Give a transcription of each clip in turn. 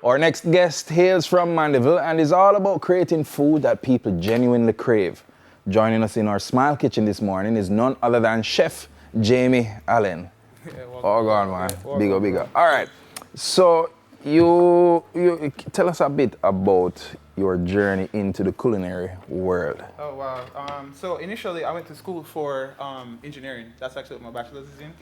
Our next guest hails from Mandeville and is all about creating food that people genuinely crave. Joining us in our Smile Kitchen this morning is none other than Chef Jamie Allen. Oh, God, man. Big up, big up. All right. So you tell us a bit about your journey into the culinary world. Oh, wow. So initially I went to school for engineering. That's actually what my bachelor's is in.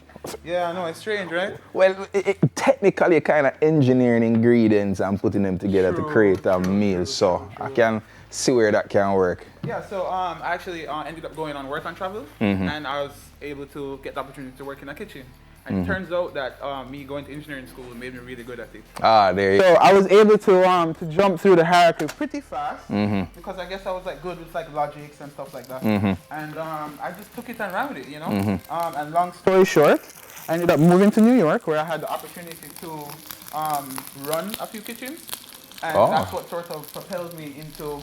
Yeah, I know, it's strange, right? Well, technically kind of engineering ingredients and putting them together to create a meal. So I can see where that can work. Yeah, so I actually ended up going on work and travel, and I was able to get the opportunity to work in a kitchen. And it turns out that me going to engineering school made me really good at it. Ah, there you go. So I was able to jump through the hierarchy pretty fast because I guess I was like good with like logics and stuff like that. And I just took it and ran with it, you know. And long story short, I ended up moving to New York where I had the opportunity to run a few kitchens, and that's what sort of propelled me into,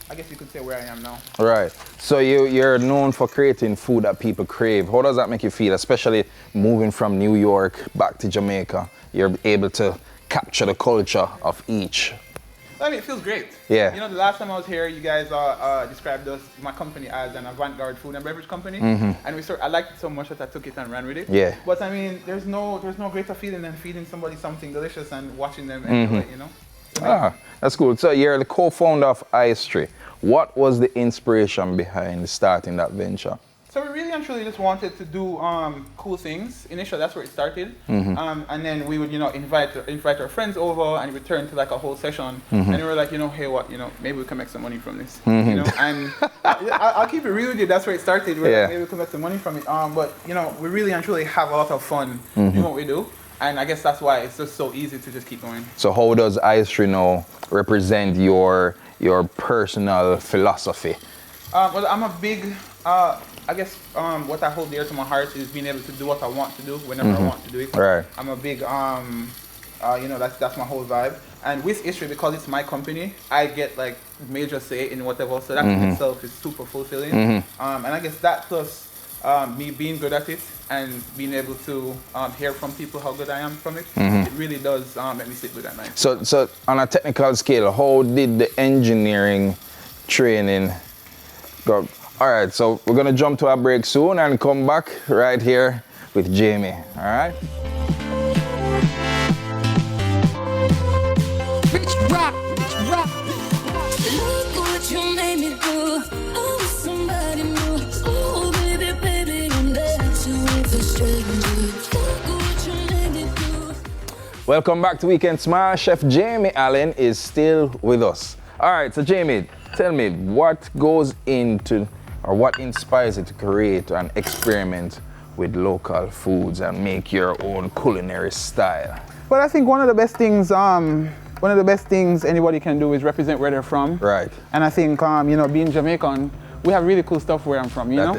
I guess you could say, where I am now. Right. So you're known for creating food that people crave. How does that make you feel, especially moving from New York back to Jamaica? You're able to capture the culture of each. I mean, it feels great. Yeah. You know, the last time I was here, you guys described us, my company, as an avant-garde food and beverage company, and I liked it so much that I took it and ran with it. Yeah. But I mean, there's no greater feeling than feeding somebody something delicious and watching them enjoy it, you know. That's cool. So you're the co-founder of Istry. What was the inspiration behind starting that venture? So we really and truly just wanted to do cool things. Initially, that's where it started. And then we would, you know, invite our friends over and return to like a whole session. And we were like, you know, hey, what, you know, maybe we can make some money from this. You know, and I'll keep it real with you. That's where it started. Like, maybe we can make some money from it. But you know, we really and truly have a lot of fun doing what we do. And I guess that's why it's just so easy to just keep going. So how does Istry now represent your personal philosophy? Well, I'm a big, I guess what I hold dear to my heart is being able to do what I want to do whenever I want to do it. Right. I'm a big, you know, that's my whole vibe. And with Istry, because it's my company, I get like major say in whatever. So that in itself is super fulfilling. And I guess that plus me being good at it and being able to hear from people how good I am from it, it really does make me sleep good at night. So on a technical scale, how did the engineering training go? All right, so we're gonna jump to a break soon and come back right here with Jamie, all right? Welcome back to Weekend Smile. Chef Jamie Allen is still with us. All right, so Jamie, tell me what goes into, or what inspires you to create and experiment with local foods and make your own culinary style? Well, I think one of the best things anybody can do is represent where they're from. Right. And I think, you know, being Jamaican, we have really cool stuff where I'm from, you know?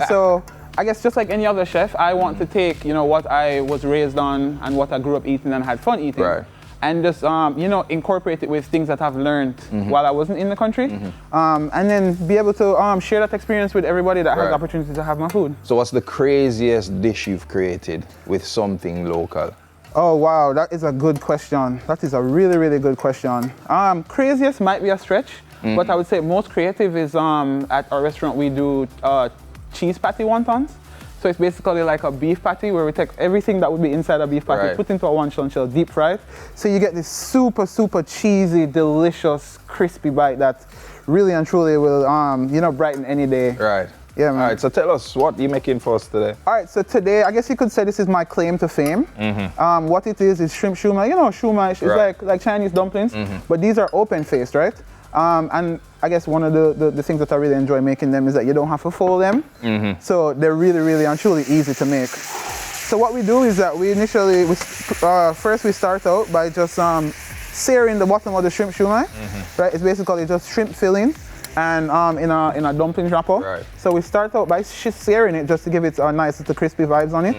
So I guess just like any other chef, I want to take, you know, what I was raised on and what I grew up eating and had fun eating. Right. And just, you know, incorporate it with things that I've learned while I wasn't in the country. And then be able to share that experience with everybody that has the opportunity to have my food. So what's the craziest dish you've created with something local? Oh, wow, that is a good question. That is a really, really good question. Craziest might be a stretch, but I would say most creative is at our restaurant we do cheese patty wontons. So it's basically like a beef patty where we take everything that would be inside a beef patty, put into a wonton shell, deep fried. So you get this super, super cheesy, delicious, crispy bite that really and truly will, you know, brighten any day. Right. Yeah, man. All right, so tell us, what you're making for us today? All right, so today, I guess you could say this is my claim to fame. What it is shrimp shumai. You know, shumai is like Chinese dumplings, but these are open-faced, right? And I guess one of the things that I really enjoy making them is that you don't have to fold them. So they're really, really and truly easy to make. So what we do is that we initially, first we start out by just searing the bottom of the shrimp shumai. Right? It's basically just shrimp filling and in a dumpling wrapper. Right. So we start out by searing it just to give it a nice little crispy vibes on it.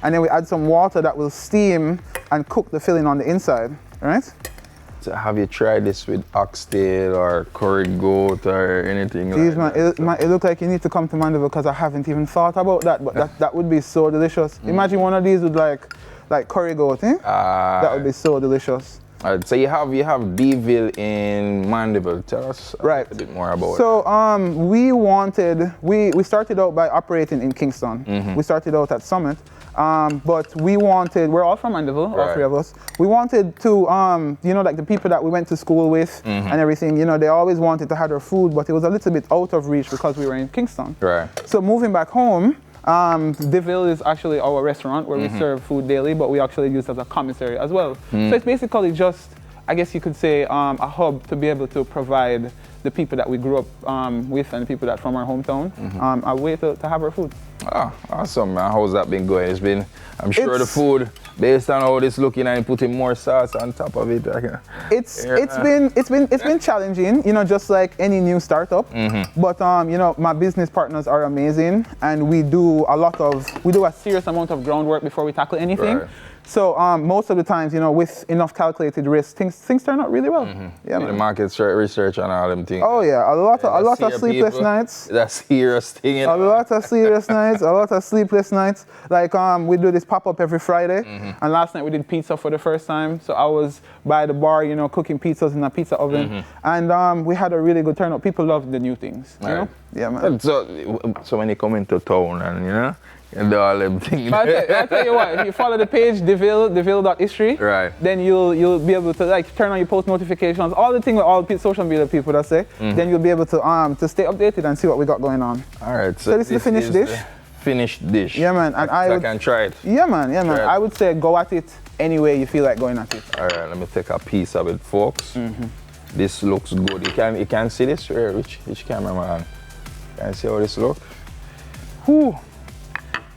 And then we add some water that will steam and cook the filling on the inside. Right? So have you tried this with oxtail or curried goat or anything like that? It looks like you need to come to Mandeville because I haven't even thought about that, but that would be so delicious. Imagine one of these with like curry goat, eh? That would be so delicious. So you have Deville in Mandeville. Tell us Right. a bit more about it. So we started out by operating in Kingston. We started out at Summit, but we're all from Mandeville, all Right. three of us. We wanted to, like the people that we went to school with and everything, they always wanted to have their food, but it was a little bit out of reach because we were in Kingston. Right. So moving back home, Deville is actually our restaurant where we serve food daily, but we actually use it as a commissary as well. So it's basically just, I guess you could say, a hub to be able to provide the people that we grew up with and the people that from our hometown a way to have our food. Oh, awesome, man. How's that been going? I'm sure the food, based on how it's looking and putting more sauce on top of it. It's been challenging, just like any new startup. But my business partners are amazing, and we do a serious amount of groundwork before we tackle anything. Right. So most of the times, with enough calculated risk, things turn out really well. Yeah, The man. market research and all them things. Oh yeah, a lot of sleepless nights. That's serious thing. A lot of serious nights, a lot of sleepless nights. Like we do this pop-up every Friday, and last night we did pizza for the first time. So I was by the bar, cooking pizzas in a pizza oven, and we had a really good turnout. People love the new things, you know? Yeah, man. So when you come into town and and do all them things. I'll tell you what, if you follow the page, deville.istry, Right. then you'll be able to turn on your post notifications, all the thing with all social media people that say, then you'll be able to stay updated and see what we got going on. All right. So this is the finished dish. Finished dish. Yeah, man. And I can try it. Yeah, man. Try it. I would say go at it any way you feel like going at it. All right. Let me take a piece of it, folks. This looks good. You can see this? Which cameraman? Can you see how this looks? Whew.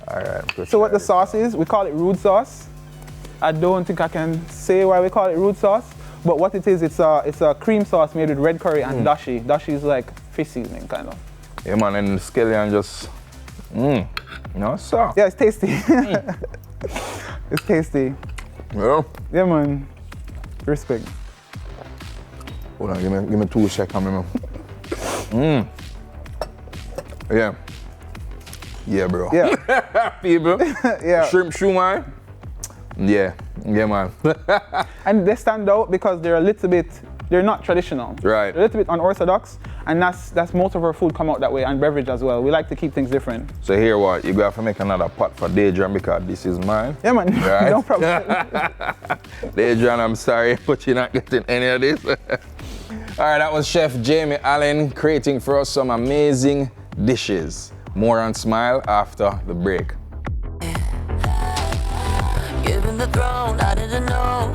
All right. So what the sauce is, we call it root sauce. I don't think I can say why we call it root sauce, but what it is, it's a cream sauce made with red curry and dashi. Dashi is like fish seasoning, kind of. Yeah, man, and the scallion just, so. Yeah, it's tasty. It's tasty. Yeah. Yeah, man. Respect. Hold on, give me 2 seconds, Yeah. Yeah, bro. Yeah. People. Yeah. Shrimp shumai. Yeah, man. And they stand out because they're not traditional. Right. They're a little bit unorthodox, and that's most of our food come out that way, and beverage as well. We like to keep things different. So here what, you have to make another pot for Daedran because this is mine. Yeah, man. Right. No problem. Daedran, I'm sorry, but you're not getting any of this. All right, that was Chef Jamie Allen creating for us some amazing dishes. More on Smile after the break. Given the throne, I didn't know